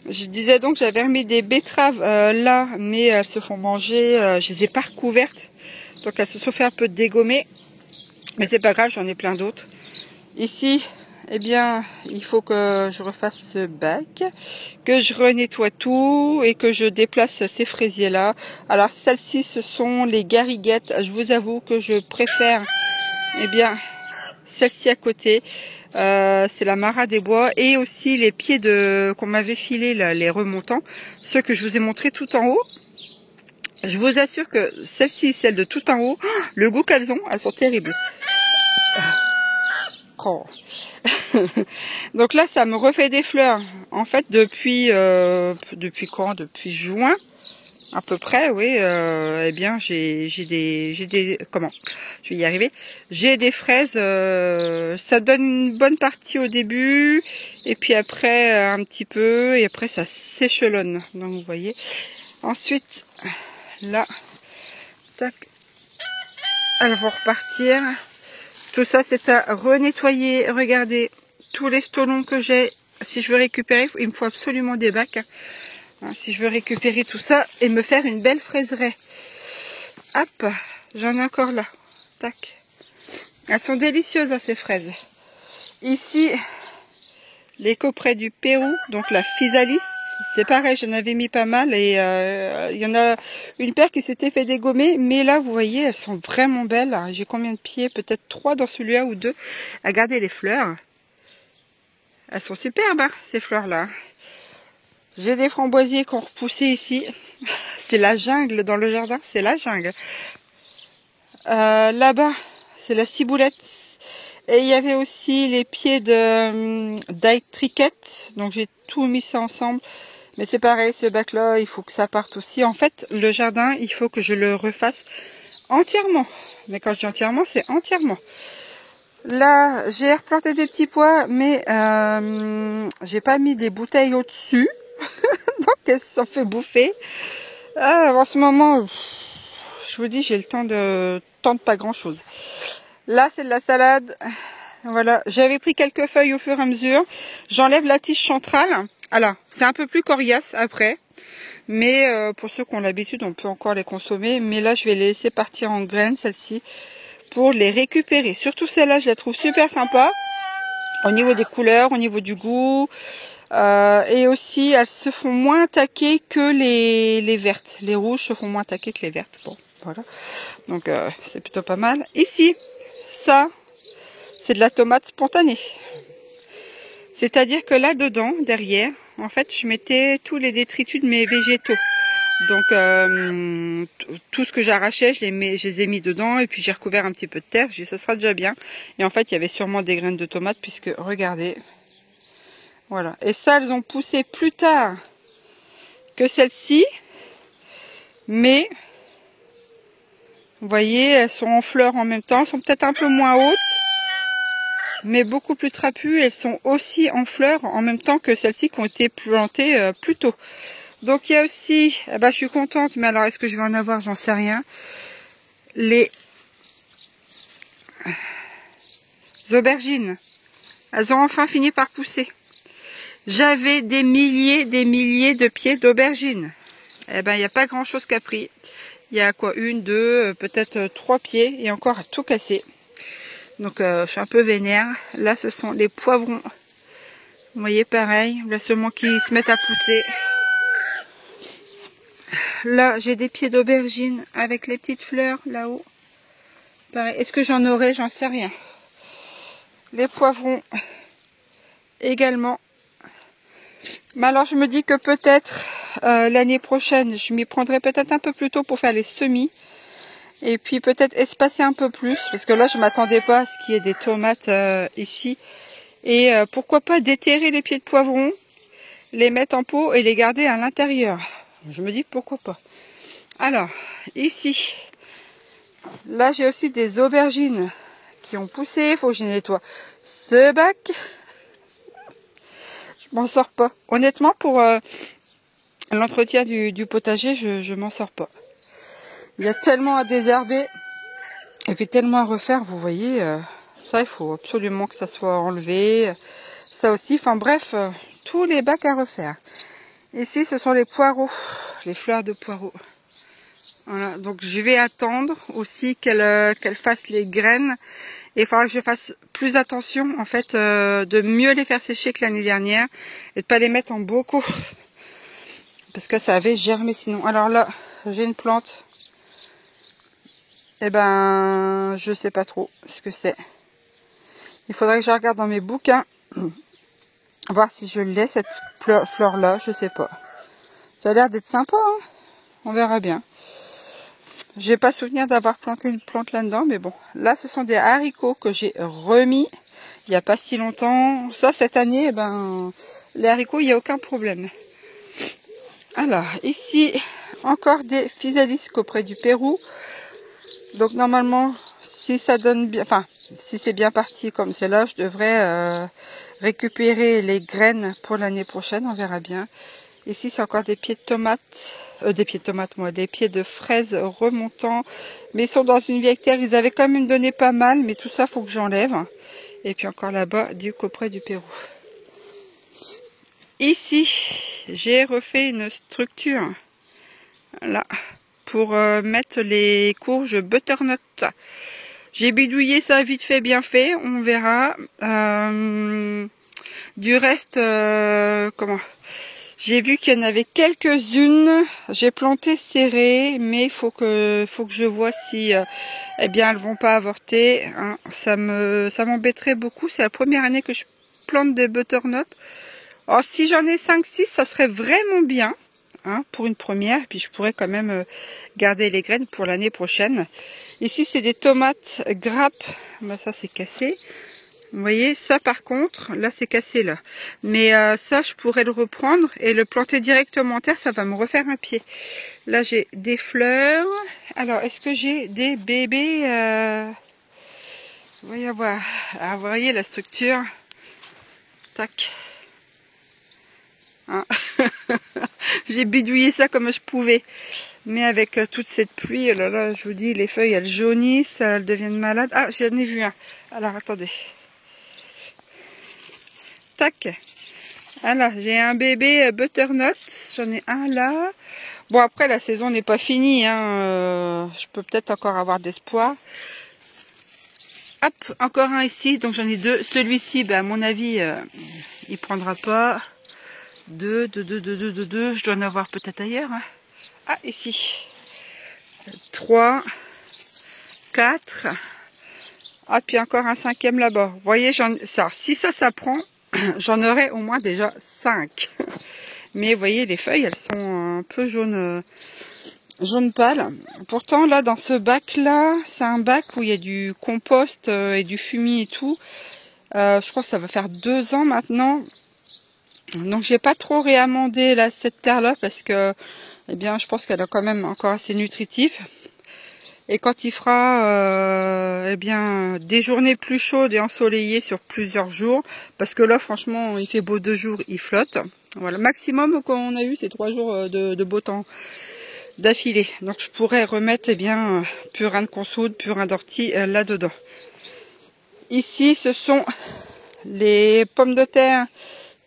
Je disais donc, j'avais remis des betteraves là, mais elles se font manger. Je les ai pas recouvertes. Donc elles se sont fait un peu dégommer. Mais c'est pas grave, j'en ai plein d'autres. Ici, eh bien, il faut que je refasse ce bac, que je renettoie tout et que je déplace ces fraisiers-là. Alors, celles-ci, ce sont les gariguettes. Je vous avoue que je préfère, eh bien, celle-ci à côté. C'est la Mara des Bois et aussi les pieds de qu'on m'avait filé, là, les remontants, ceux que je vous ai montré tout en haut. Je vous assure que celle-ci, celle de tout en haut, le goût qu'elles ont, elles sont terribles. Oh. Donc là, ça me refait des fleurs. En fait, depuis quand? Depuis juin, à peu près, oui. Eh bien, j'ai des comment? Je vais y arriver. J'ai des fraises. Ça donne une bonne partie au début, et puis après un petit peu, et après ça s'échelonne. Donc vous voyez. Ensuite, là, tac, elles vont repartir. Tout ça, c'est à renettoyer. Regardez, tous les stolons que j'ai. Si je veux récupérer, il me faut absolument des bacs. Hein, si je veux récupérer tout ça et me faire une belle fraiseraie. Hop, j'en ai encore là. Tac. Elles sont délicieuses, hein, ces fraises. Ici, les coprets du Pérou, donc la physalis. C'est pareil, j'en avais mis pas mal et il y en a une paire qui s'était fait dégommer. Mais là, vous voyez, elles sont vraiment belles. J'ai combien de pieds? Peut-être 3 dans celui-là ou 2. Regardez les fleurs. Elles sont superbes, hein, ces fleurs-là. J'ai des framboisiers qui ont repoussé ici. C'est la jungle dans le jardin, c'est la jungle. Là-bas, c'est la ciboulette. Et il y avait aussi les pieds de triquette. Donc j'ai tout mis ça ensemble. Mais c'est pareil, ce bac-là, il faut que ça parte aussi. En fait, le jardin, il faut que je le refasse entièrement. Mais quand je dis entièrement, c'est entièrement. Là, j'ai replanté des petits pois, mais j'ai pas mis des bouteilles au-dessus. Donc, elles se sont fait bouffer. En ce moment, je vous dis, j'ai le temps de pas grand-chose. Là, c'est de la salade. Voilà, j'avais pris quelques feuilles au fur et à mesure. J'enlève la tige centrale. Alors, c'est un peu plus coriace après. Mais pour ceux qui ont l'habitude, on peut encore les consommer. Mais là, je vais les laisser partir en graines, celles-ci, pour les récupérer. Surtout celle-là, je la trouve super sympa. Au niveau des couleurs, au niveau du goût. Et aussi, elles se font moins attaquer que les vertes. Les rouges se font moins attaquer que les vertes. Bon, voilà. Donc, c'est plutôt pas mal. Ici, ça, c'est de la tomate spontanée. C'est-à-dire que là-dedans, derrière, en fait, je mettais tous les détritus de mes végétaux. Donc, tout ce que j'arrachais, je les ai mis dedans et puis j'ai recouvert un petit peu de terre. J'ai dit, ça sera déjà bien. Et en fait, il y avait sûrement des graines de tomates puisque, regardez, voilà. Et ça, elles ont poussé plus tard que celles-ci. Mais, vous voyez, elles sont en fleurs en même temps. Elles sont peut-être un peu moins hautes, mais beaucoup plus trapues. Elles sont aussi en fleurs en même temps que celles-ci qui ont été plantées plus tôt. Donc il y a aussi, je suis contente, mais alors est-ce que je vais en avoir, j'en sais rien. Les aubergines, elles ont enfin fini par pousser. J'avais des milliers de pieds d'aubergines. Il n'y a pas grand chose qui a pris. Il y a quoi, 1, 2, peut-être 3 pieds et encore à tout casser. Donc je suis un peu vénère. Là ce sont les poivrons. Vous voyez pareil, là seulement qui se mettent à pousser. Là j'ai des pieds d'aubergine avec les petites fleurs là-haut. Pareil. Est-ce que j'en aurai? J'en sais rien. Les poivrons également. Mais alors je me dis que peut-être l'année prochaine, je m'y prendrai peut-être un peu plus tôt pour faire les semis. Et puis peut-être espacer un peu plus. Parce que là je m'attendais pas à ce qu'il y ait des tomates ici. Et pourquoi pas déterrer les pieds de poivrons, les mettre en pot et les garder à l'intérieur. Je me dis pourquoi pas. Alors, ici, là j'ai aussi des aubergines qui ont poussé. Il faut que je nettoie ce bac. Je m'en sors pas. Honnêtement, pour l'entretien du potager, je m'en sors pas. Il y a tellement à désherber et puis tellement à refaire, vous voyez. Ça, il faut absolument que ça soit enlevé. Ça aussi, enfin bref, tous les bacs à refaire. Ici, ce sont les poireaux, les fleurs de poireaux. Voilà, donc je vais attendre aussi qu'elle fasse les graines. Et il faudra que je fasse plus attention, en fait, de mieux les faire sécher que l'année dernière. Et de pas les mettre en bocaux. Parce que ça avait germé sinon. Alors là, j'ai une plante. Eh ben, je sais pas trop ce que c'est. Il faudrait que je regarde dans mes bouquins. Voir si je l'ai, cette fleur-là, je sais pas. Ça a l'air d'être sympa, hein. On verra bien. J'ai pas souvenir d'avoir planté une plante là-dedans, mais bon. Là, ce sont des haricots que j'ai remis il n'y a pas si longtemps. Ça, cette année, eh ben, les haricots, il n'y a aucun problème. Alors, ici, encore des physalis auprès du Pérou. Donc, normalement, si ça donne bien, enfin, si c'est bien parti comme c'est là, je devrais récupérer les graines pour l'année prochaine. On verra bien. Ici, c'est encore des pieds de tomates. Des pieds de tomates, moi, des pieds de fraises remontants. Mais ils sont dans une vieille terre. Ils avaient quand même donné pas mal, mais tout ça, faut que j'enlève. Et puis encore là-bas, du auprès du Pérou. Ici, j'ai refait une structure. Là, pour mettre les courges butternut. J'ai bidouillé ça vite fait, bien fait. On verra. Du reste, comment... J'ai vu qu'il y en avait quelques-unes. J'ai planté serré, mais il faut que je vois si, eh bien, elles vont pas avorter. Hein. Ça m'embêterait beaucoup. C'est la première année que je plante des butternuts. Alors, si j'en ai 5-6, ça serait vraiment bien, hein, pour une première. Puis je pourrais quand même garder les graines pour l'année prochaine. Ici, c'est des tomates grappes. Ben, ça, c'est cassé. Vous voyez, ça par contre, là c'est cassé là. Mais ça, je pourrais le reprendre et le planter directement en terre, ça va me refaire un pied. Là, j'ai des fleurs. Alors, est-ce que j'ai des bébés voyez voir. Alors, vous voyez la structure. Tac. Hein. J'ai bidouillé ça comme je pouvais. Mais avec toute cette pluie, là, là, je vous dis, les feuilles, elles jaunissent, elles deviennent malades. Ah, j'en ai vu un. Alors, attendez. Tac. Alors, j'ai un bébé butternut. J'en ai un là. Bon, après, la saison n'est pas finie. Hein. Je peux peut-être encore avoir d'espoir. Hop, encore un ici. Donc, j'en ai deux. Celui-ci, ben, à mon avis, il prendra pas. Deux. Je dois en avoir peut-être ailleurs. Hein. Ah, ici. 3. 4. Ah, puis encore un 5e là-bas. Vous voyez, si ça prend... J'en aurais au moins déjà 5. Mais vous voyez, les feuilles, elles sont un peu jaune pâle. Pourtant, là, dans ce bac-là, c'est un bac où il y a du compost et du fumier et tout. Je crois que ça va faire 2 ans maintenant. Donc, j'ai pas trop réamendé là, cette terre-là parce que, eh bien, je pense qu'elle est quand même encore assez nutritif. Et quand il fera eh bien, des journées plus chaudes et ensoleillées sur plusieurs jours, parce que là franchement il fait beau 2 jours, il flotte. Voilà, le maximum qu'on a eu c'est 3 jours de beau temps d'affilée. Donc je pourrais remettre eh bien purin de consoude, purin d'ortie là-dedans. Ici ce sont les pommes de terre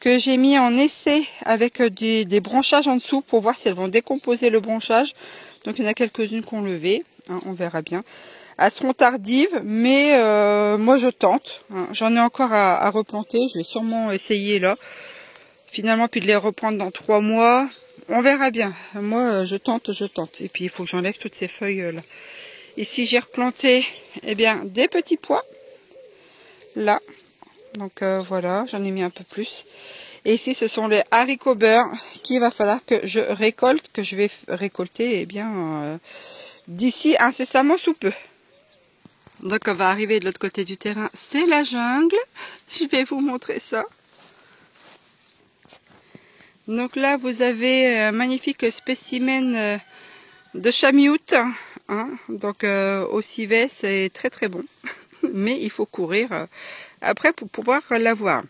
que j'ai mis en essai avec des branchages en dessous pour voir si elles vont décomposer le branchage. Donc il y en a quelques-unes qui ont levé. Hein, on verra bien. Elles seront tardives, mais moi je tente. Hein. J'en ai encore à replanter. Je vais sûrement essayer là. Finalement, puis de les reprendre dans 3 mois. On verra bien. Moi, je tente. Et puis il faut que j'enlève toutes ces feuilles là. Ici, j'ai replanté eh bien, des petits pois. Là. Donc voilà, j'en ai mis un peu plus. Et ici, ce sont les haricots beurre qu'il va falloir que je récolte, que je vais récolter eh bien d'ici incessamment sous peu. Donc on va arriver de l'autre côté du terrain, c'est la jungle. Je vais vous montrer ça. Donc là, vous avez un magnifique spécimen de chamioute. Hein. Donc au civet, c'est très très bon. Mais il faut courir après pour pouvoir l'avoir.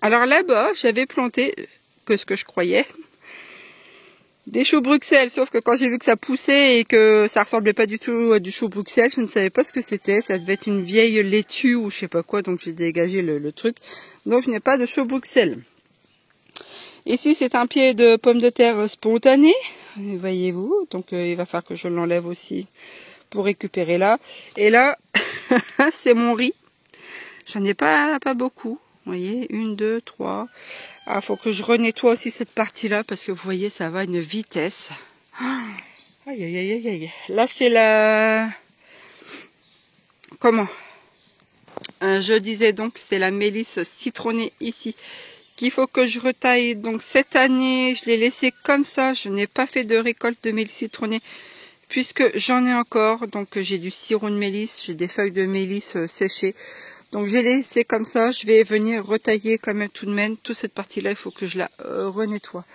Alors là-bas, j'avais planté, que ce que je croyais, des choux Bruxelles, sauf que quand j'ai vu que ça poussait et que ça ressemblait pas du tout à du chou Bruxelles, je ne savais pas ce que c'était. Ça devait être une vieille laitue ou je sais pas quoi, donc j'ai dégagé le truc. Donc je n'ai pas de chou Bruxelles. Ici, c'est un pied de pomme de terre spontanée, voyez-vous. Donc, il va falloir que je l'enlève aussi pour récupérer là. Et là, c'est mon riz. J'en ai pas beaucoup. Vous voyez, 1, 2, 3. Ah, faut que je renettoie aussi cette partie-là parce que vous voyez, ça va à une vitesse. Aïe, aïe, aïe, aïe, aïe. Là, c'est la... Comment je disais donc, c'est la mélisse citronnée ici qu'il faut que je retaille. Donc cette année, je l'ai laissé comme ça. Je n'ai pas fait de récolte de mélisse citronnée puisque j'en ai encore. Donc j'ai du sirop de mélisse, j'ai des feuilles de mélisse séchées. Donc j'ai laissé comme ça. Je vais venir retailler quand même tout de même. Toute cette partie-là, il faut que je la renettoie.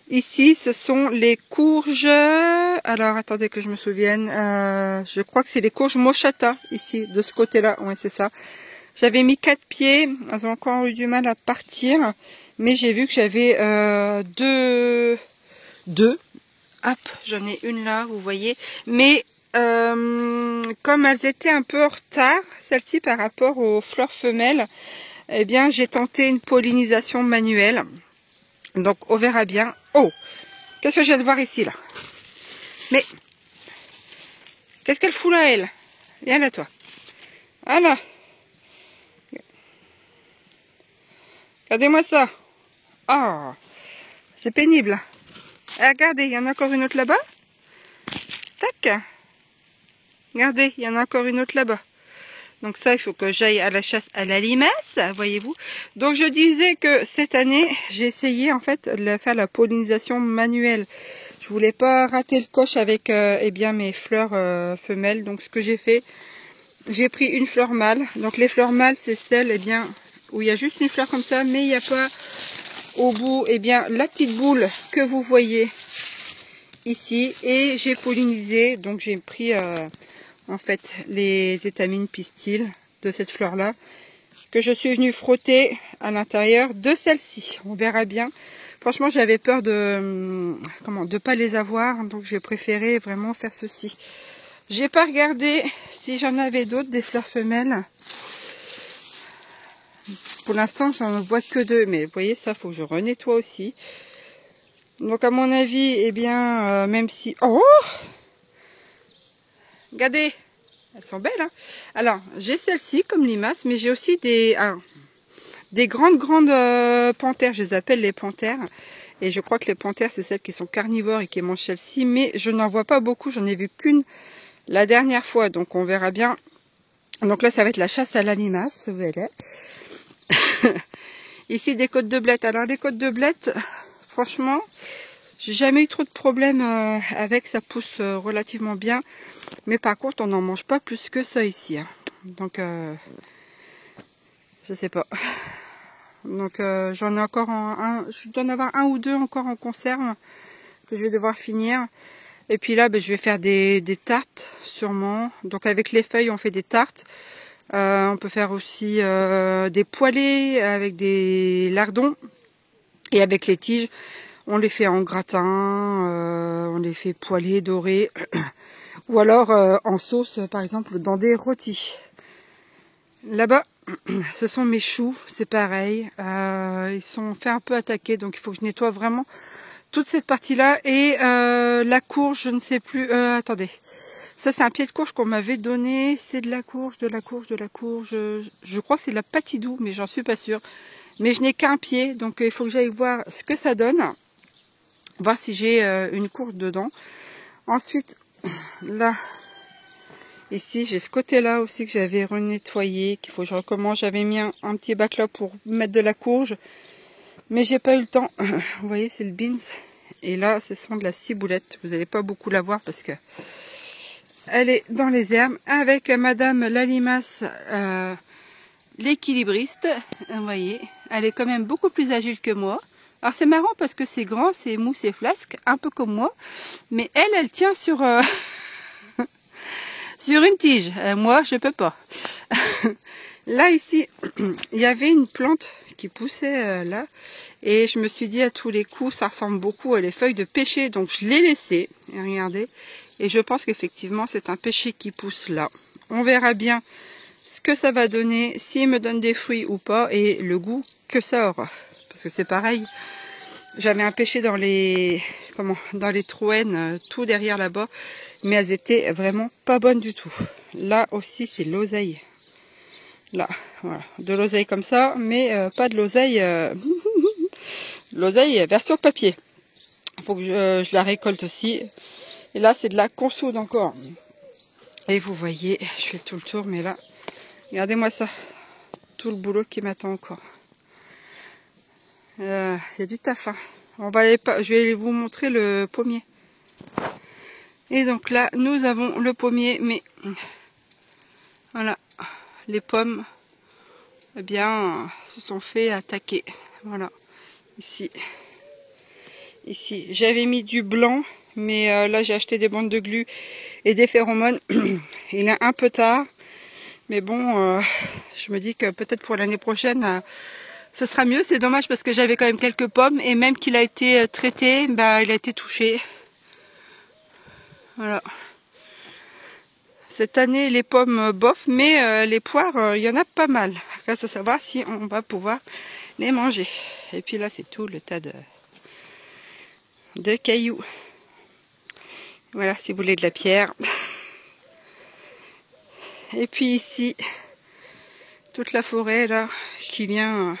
Ici, ce sont les courges. Alors attendez que je me souvienne. Je crois que c'est les courges mochata ici, de ce côté-là. Ouais, c'est ça. J'avais mis 4 pieds, elles ont encore eu du mal à partir, mais j'ai vu que j'avais deux. Hop, j'en ai une là, vous voyez. Mais comme elles étaient un peu en retard, celle-ci par rapport aux fleurs femelles, eh bien j'ai tenté une pollinisation manuelle. Donc on verra bien. Oh, qu'est-ce que je viens de voir ici là? Mais qu'est-ce qu'elle fout là, elle? Viens là toi. Voilà. Regardez-moi ça. Oh, c'est pénible. Et regardez, il y en a encore une autre là-bas. Tac. Regardez, il y en a encore une autre là-bas. Donc ça, il faut que j'aille à la chasse à la limace, voyez-vous. Donc je disais que cette année, j'ai essayé en fait de faire la pollinisation manuelle. Je voulais pas rater le coche avec eh bien mes fleurs femelles. Donc ce que j'ai fait, j'ai pris une fleur mâle. Donc les fleurs mâles, c'est celles eh bien où il y a juste une fleur comme ça, mais il n'y a pas au bout eh bien la petite boule que vous voyez ici. Et j'ai pollinisé, donc j'ai pris en fait les étamines pistils de cette fleur là que je suis venue frotter à l'intérieur de celle-ci. On verra bien. Franchement, j'avais peur de pas les avoir, donc j'ai préféré vraiment faire ceci. J'ai pas regardé si j'en avais d'autres des fleurs femelles. Pour l'instant, j'en vois que 2, mais vous voyez, ça, faut que je renettoie aussi. Donc, à mon avis, eh bien, même si... Oh! Regardez! Elles sont belles, hein? Alors, j'ai celle-ci comme limace, mais j'ai aussi des grandes panthères. Je les appelle les panthères. Et je crois que les panthères, c'est celles qui sont carnivores et qui mangent celle-ci. Mais je n'en vois pas beaucoup. J'en ai vu qu'une la dernière fois. Donc, on verra bien. Donc là, ça va être la chasse à la limace. Vous voyez. Ici des côtes de blettes. Alors les côtes de blettes, franchement, j'ai jamais eu trop de problèmes avec, ça pousse relativement bien. Mais par contre, on n'en mange pas plus que ça ici. Hein. Donc, je sais pas. Donc j'en ai encore je dois en avoir 1 ou 2 encore en conserve que je vais devoir finir. Et puis là, je vais faire des tartes sûrement. Donc avec les feuilles, on fait des tartes. On peut faire aussi des poêlés avec des lardons. Et avec les tiges, on les fait en gratin, on les fait poêlés, dorés. Ou alors en sauce, par exemple, dans des rôtis. Là-bas, ce sont mes choux, c'est pareil. Ils sont fait un peu attaquer, donc il faut que je nettoie vraiment toute cette partie-là. Et la courge, je ne sais plus... attendez. Ça, c'est un pied de courge qu'on m'avait donné. C'est de la courge, de la courge, de la courge. Je crois que c'est de la patidou, mais j'en suis pas sûre. Mais je n'ai qu'un pied, donc il faut que j'aille voir ce que ça donne. Voir si j'ai une courge dedans. Ensuite, là, ici, j'ai ce côté-là aussi que j'avais renettoyé, qu'il faut que je recommence. J'avais mis un petit bac là pour mettre de la courge, mais j'ai pas eu le temps. Vous voyez, c'est le beans. Et là, ce sont de la ciboulette. Vous n'allez pas beaucoup la voir parce que elle est dans les herbes avec Madame la limace, l'équilibriste. Vous voyez, elle est quand même beaucoup plus agile que moi. Alors c'est marrant parce que c'est grand, c'est mou, c'est flasque, un peu comme moi. Mais elle tient sur sur une tige. Moi, je peux pas. Là ici, il y avait une plante qui poussait là. Et je me suis dit à tous les coups, ça ressemble beaucoup à les feuilles de pêcher. Donc je l'ai laissé. Et regardez. Et je pense qu'effectivement, c'est un pêcher qui pousse là. On verra bien ce que ça va donner, s'il me donne des fruits ou pas, et le goût que ça aura. Parce que c'est pareil, J'avais un pêché dans les trouènes, tout derrière là-bas, mais elles étaient vraiment pas bonnes du tout. Là aussi, c'est l'oseille. Là, voilà, de l'oseille comme ça, mais pas de l'oseille, l'oseille version papier. Il faut que je la récolte aussi. Et là, c'est de la consoude encore. Et vous voyez, je fais tout le tour, mais là, regardez-moi ça, tout le boulot qui m'attend encore. Il y a du taf, hein. Je vais vous montrer le pommier. Et donc là, nous avons le pommier, mais voilà, les pommes, eh bien, se sont fait attaquer. Voilà, ici. J'avais mis du blanc, mais là, j'ai acheté des bandes de glu et des phéromones. Il est un peu tard, mais bon, je me dis que peut-être pour l'année prochaine, ce sera mieux. C'est dommage parce que j'avais quand même quelques pommes et même qu'il a été traité, bah, il a été touché. Voilà. Cette année, les pommes bof, mais les poires, il y en a pas mal. Reste à savoir si on va pouvoir les manger. Et puis là, c'est tout le tas de cailloux. Voilà, si vous voulez de la pierre. Et puis ici, toute la forêt là, qui vient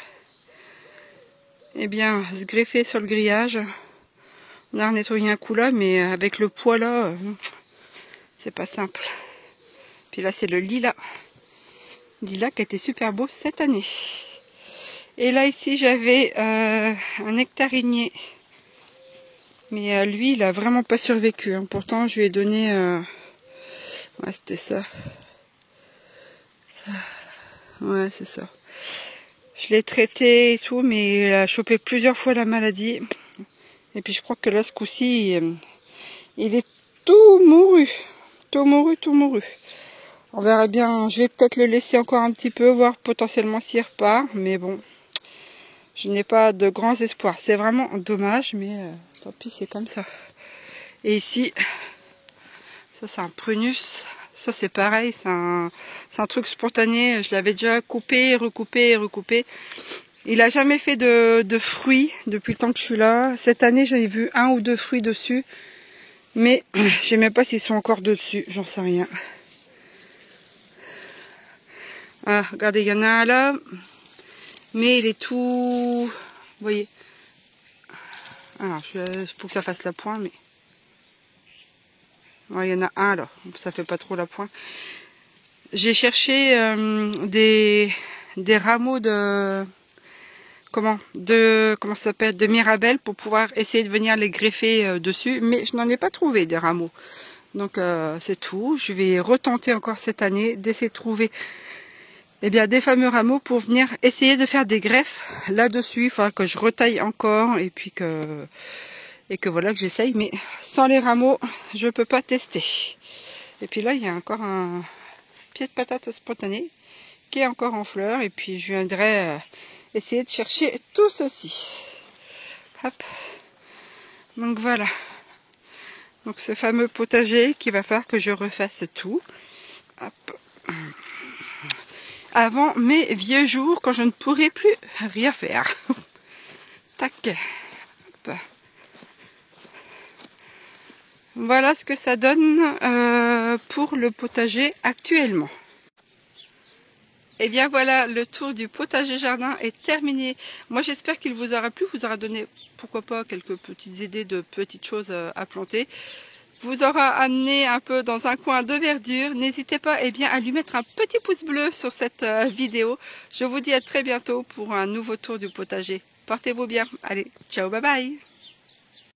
eh bien, se greffer sur le grillage. On a nettoyé un coup là, mais avec le poids là, c'est pas simple. Puis là, c'est le lilas. Lilas qui a été super beau cette année. Et là, ici, j'avais un nectarinier. Mais lui, il a vraiment pas survécu. Hein. Pourtant, je lui ai donné... Ouais, c'était ça. Ouais, c'est ça. Je l'ai traité et tout, mais il a chopé plusieurs fois la maladie. Et puis, je crois que là, ce coup-ci, il est tout mouru. Tout mouru. On verra bien. Je vais peut-être le laisser encore un petit peu, voir potentiellement s'il repart. Mais bon, je n'ai pas de grands espoirs. C'est vraiment dommage, mais tant pis, c'est comme ça. Et ici, ça c'est un prunus. Ça c'est pareil, c'est un truc spontané. Je l'avais déjà coupé, recoupé. Il a jamais fait de fruits depuis le temps que je suis là. Cette année, j'avais vu 1 ou 2 fruits dessus. Mais je sais même pas s'ils sont encore dessus, j'en sais rien. Ah, regardez, il y en a un là. Mais il est tout... Vous voyez. Alors, il faut que ça fasse la pointe, mais... Ouais, il y en a un là, ça fait pas trop la pointe. J'ai cherché des rameaux de... Comment ça s'appelle, de Mirabelle pour pouvoir essayer de venir les greffer dessus. Mais je n'en ai pas trouvé des rameaux. Donc c'est tout. Je vais retenter encore cette année d'essayer de trouver des fameux rameaux pour venir essayer de faire des greffes là-dessus. Il faudra que je retaille encore et puis que voilà que j'essaye. Mais sans les rameaux, je peux pas tester. Et puis là, il y a encore un pied de patate spontané qui est encore en fleurs. Et puis je viendrai essayer de chercher tout ceci. Hop. Donc voilà. Donc ce fameux potager qu'il va falloir que je refasse tout. Hop. Avant mes vieux jours, quand je ne pourrai plus rien faire. Tac. Hop. Voilà ce que ça donne pour le potager actuellement. Et bien voilà, le tour du potager jardin est terminé. Moi j'espère qu'il vous aura plu, vous aura donné pourquoi pas quelques petites idées de petites choses à planter. Vous aura amené un peu dans un coin de verdure. N'hésitez pas à lui mettre un petit pouce bleu sur cette vidéo. Je vous dis à très bientôt pour un nouveau tour du potager. Portez-vous bien. Allez, ciao, bye bye.